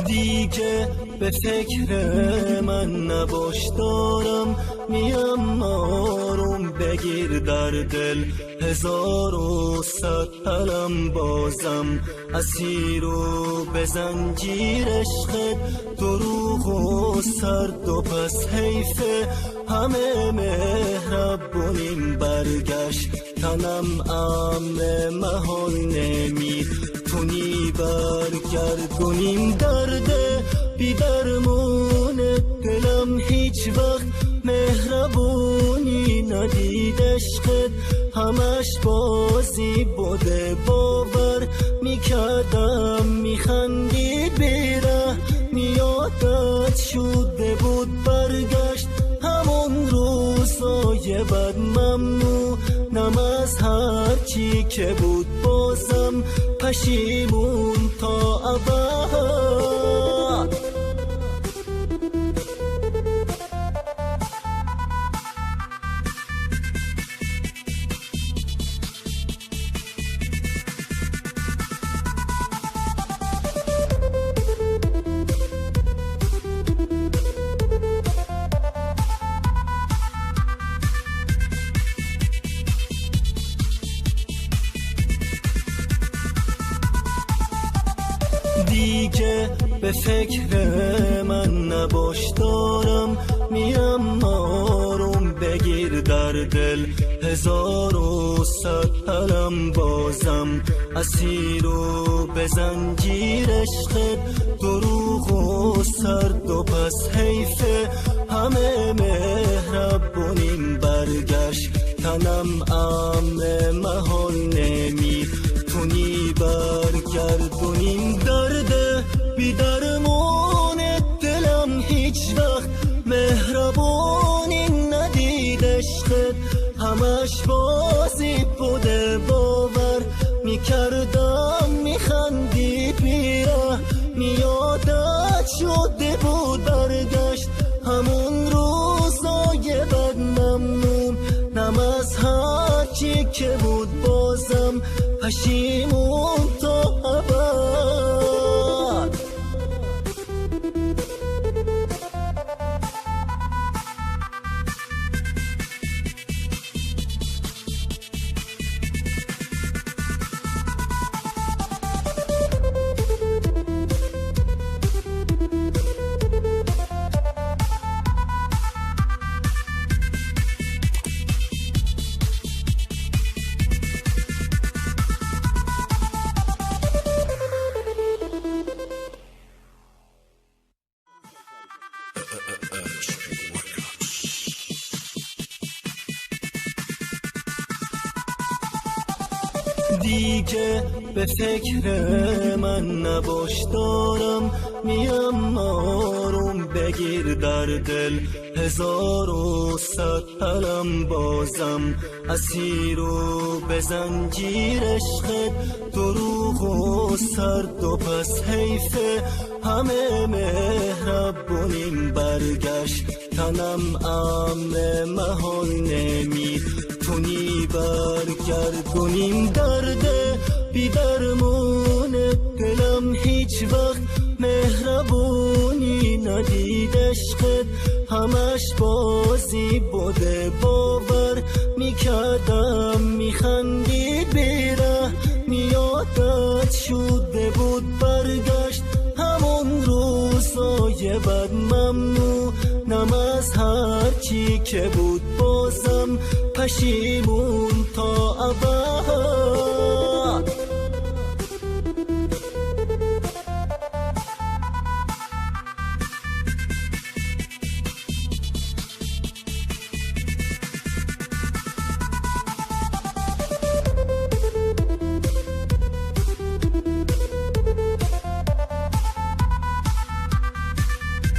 دیگه به فکر من نباش، دارم میم آروم بگیر در دل 1100 علم بازم اسیر و به زنجیر عشقت، دروغ و سرد و پس حیفه همه مهربونیم برگشت تنم امر محال نمی تونی برگردونیم درد بی درمون دلم هیچ وقت مهربونی ندید عشقت همش بازی بوده باور میکردم میخندید بیره میادت شده بود برگشت همون روزای بد ممنونم از هرچی که بود بازم پشیمون تا ابد دیگه به فکر من نباش، دارم میم آروم بگیر در دل 1100 علم بازم اسیر و به زنجیر عشقت، دروغ و سرد و پس حیفه همه مهربونیم برگشت تنم امر محال نمی تونی برگردونیم درد بی درمون دلم هیچ وقت مهربونی ندید عشقت همش بازی بوده باور میکردم میخندید بیره میادت شده بود برگشت همون روزای بد ممنون نم از هرچی که بود بازم پشیمون تا ابد دیگه به فکر من نباش، دارم میم آروم بگیر در دل 1100 علم بازم اسیر و به زنجیر عشقت، دروغ و سرد و پس حیفه همه مهربونیم برگشت تنم امر محال نمی تونی برگردونیم درد بی درمون دلم هیچ وقت مهربونی ندید عشقت همش بازی بوده باور میکردم میخندید بیره میادت شده بود برگشت همون روزای بد ممنونم از هرچی که بود بازم پشیمون تا ابد